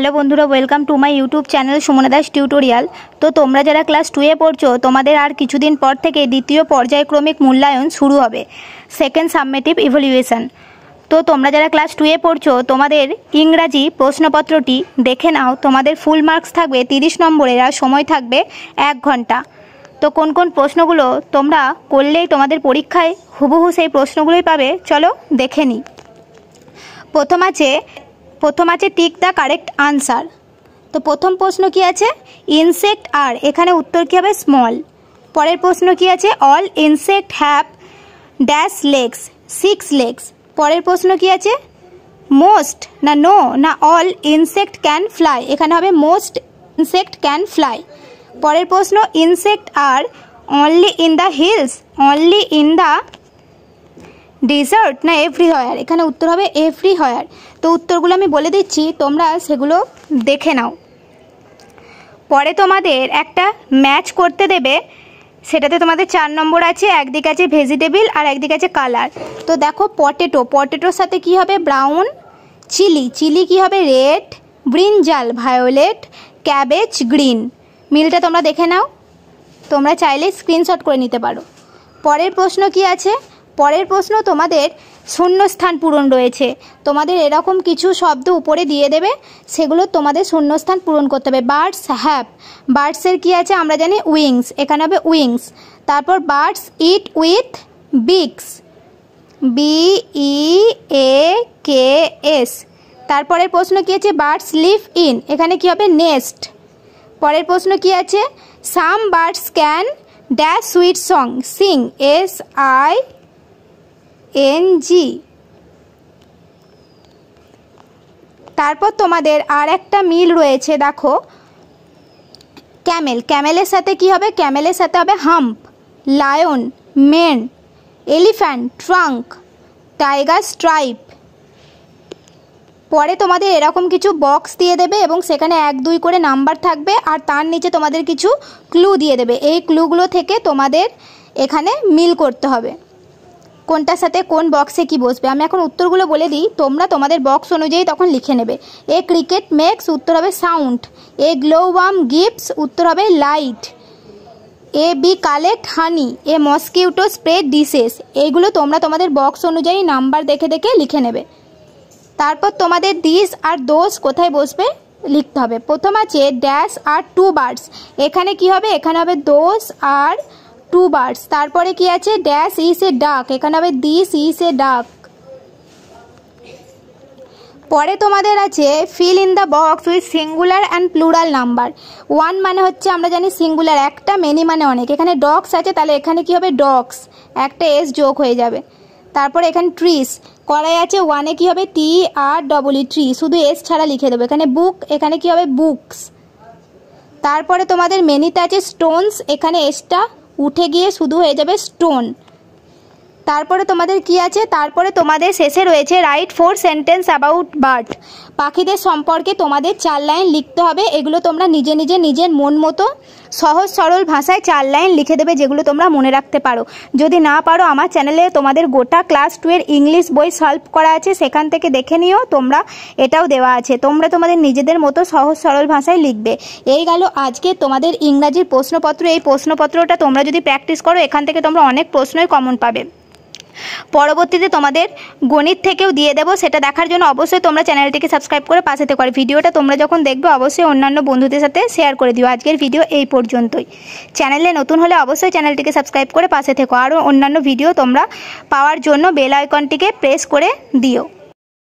Hello बंधुरा welcome to my YouTube channel Sumana Das tutorial. तो তোমরা যারা ক্লাস 2 এ পড়ছো তোমাদের আর কিছুদিন পর থেকে দ্বিতীয় পর্যায়ক্রমিক মূল্যায়ন শুরু হবে, সেকেন্ড সাবমেটিভ ইভ্যালুয়েশন। তো তোমরা যারা ক্লাস 2 এ পড়ছো তোমাদের ইংরাজি প্রশ্নপত্রটি দেখে নাও। তোমাদের ফুল মার্কস থাকবে 30 নম্বরের আর সময় থাকবে 1 ঘন্টা। তো কোন কোন প্রশ্নগুলো তোমরা করলেই তোমাদের পরীক্ষায় হুবহু সেই প্রশ্নগুলোই পাবে, চলো দেখে নিই। প্রথম আছে টিক দ্য কারেক্ট আনসার। তো প্রথম প্রশ্ন কি আছে, ইনসেক্ট আর, এখানে উত্তর কি হবে স্মল। পরের প্রশ্ন কি আছে, all insect have dash legs 6 legs. পরের প্রশ্ন কি আছে, মোস্ট না নো না অল ইনসেক্ট ক্যান ফ্লাই, এখানে হবে মোস্ট ইনসেক্ট ক্যান ফ্লাই। পরের প্রশ্ন, insect are only in the hills, only in the desert না এভরিহোয়ার, এখানে উত্তর হবে এভরিহোয়ার। তো উত্তরগুলো আমি বলে দিচ্ছি, তোমরা সেগুলো দেখে নাও। পরে তোমাদের একটা ম্যাচ করতে দেবে, সেটাতে তোমাদের 4 নম্বর আছে। একদিকে আছে ভেজিটেবল আর একদিকে আছে কালার। তো দেখো পটেটোর সাথে কি হবে ব্রাউন, চিলি কি হবে red, brinjal violet, cabbage green. মিলটা তোমরা দেখে নাও, তোমরা চাইলে স্ক্রিনশট করে নিতে পারো। পরের প্রশ্ন কি আছে, পরের প্রশ্ন তোমাদের শূন্যস্থান পূরণ রয়েছে। তোমাদের এরকম কিছু শব্দ উপরে দিয়ে দেবে, সেগুলো তোমাদের শূন্যস্থান পূরণ করতে হবে। বার্ডস হ্যাভ, বার্ডসের কি আছে আমরা জানি উইংস, এখানে হবে উইংস। তারপর birds it with Biggs, BEAKS। তারপরের প্রশ্ন কি আছে, বার্ডস লিভ ইন, এখানে কি হবে নেস্ট। পরের প্রশ্ন কি আছে, সাম birds can dash sweet song, Singh SING। তারপর তোমাদের আর একটা মিল রয়েছে, দেখো ক্যামেলের সাথে কি হবে, ক্যামেলের সাথে হবে hump, lion mane, elephant trunk, tiger stripe. পরে তোমাদের এরকম কিছু বক্স দিয়ে দেবে এবং সেখানে 1, 2 করে নাম্বার থাকবে আর তার নিচে তোমাদের কিছু ক্লু দিয়ে দেবে। এই ক্লুগুলো থেকে তোমাদের এখানে মিল করতে হবে কোনটার সাথে কোন বক্সে কি বসবে। আমি এখন উত্তরগুলো বলে দিই, তোমরা তোমাদের বক্স অনুযায়ী তখন লিখে নেবে। এ ক্রিকেট মেক্স, উত্তর হবে সাউন্ড। এ গ্লো ওয়ার্ম গিভস, উত্তর হবে light. A B collect honey, A mosquito spread dishes. এইগুলো তোমরা তোমাদের বক্স অনুযায়ী নাম্বার দেখে দেখে লিখে নেবে। তারপর তোমাদের দিস আর দোজ কোথায় বসবে লিখতে হবে। প্রথম আছে ড্যাশ আর 2 বার্ডস, এখানে কি হবে, এখানে হবে দোজ আর 2 বার্ডস। তারপরে কি আছে, ড্যাশ ইজ এ ডাক, এখানে হবে দিস ইজ এ ডাক। পরে তোমাদের আছে fill in the box with singular and plural number. 1 মানে হচ্ছে আমরা জানি সিঙ্গুলার একটা, মেনি মানে অনেক। এখানে ডগস আছে, তাহলে এখানে কি হবে ডগস, একটা S যোগ হয়ে যাবে। তারপরে এখানে ট্রিস, কড়াই আছে 1-এ কি হবে TREE, ট্রি শুধু S ছাড়া লিখে দেবো। এখানে বুক, এখানে কি হবে বুকস। তারপরে তোমাদের মেনিতে আছে স্টোনস, এখানে Sটা উঠে গিয়ে শুধু হয়ে যাবে স্টোন। তারপরে তোমাদের কি আছে, তারপরে তোমাদের শেষে রয়েছে রাইট 4 সেন্টেন্স অ্যাবাউট বার্ড, পাখিদের সম্পর্কে তোমাদের 4 লাইন লিখতে হবে। এগুলো তোমরা নিজের মন মতো সহজ সরল ভাষায় 4 লাইন লিখে দেবে, যেগুলো তোমরা মনে রাখতে পারো। যদি না পারো আমার চ্যানেলে তোমাদের গোটা ক্লাস 2 এর ইংলিশ বই সলভ করা আছে, সেখান থেকে দেখে নিও, তোমরা এটাও দেওয়া আছে। তোমরা তোমাদের নিজেদের মতো সহজ সরল ভাষায় লিখবে। এই গেল আজকে তোমাদের ইংরাজির প্রশ্নপত্র। এই প্রশ্নপত্রটা তোমরা যদি প্র্যাকটিস করো, এখান থেকে তোমরা অনেক প্রশ্নই কমন পাবে। পরবর্তীতে তোমাদের গণিত থেকেও দিয়ে দেবো, সেটা দেখার জন্য অবশ্যই তোমরা চ্যানেলটিকে সাবস্ক্রাইব করে পাশে থেকো। আর ভিডিওটা তোমরা যখন দেখবে অবশ্যই অন্যান্য বন্ধুদের সাথে শেয়ার করে দিও। আজকের ভিডিও এই পর্যন্তই। চ্যানেলে নতুন হলে অবশ্যই চ্যানেলটিকে সাবস্ক্রাইব করে পাশে থেকো। আরও অন্যান্য ভিডিও তোমরা পাওয়ার জন্য বেল আইকনটিকে প্রেস করে দিও।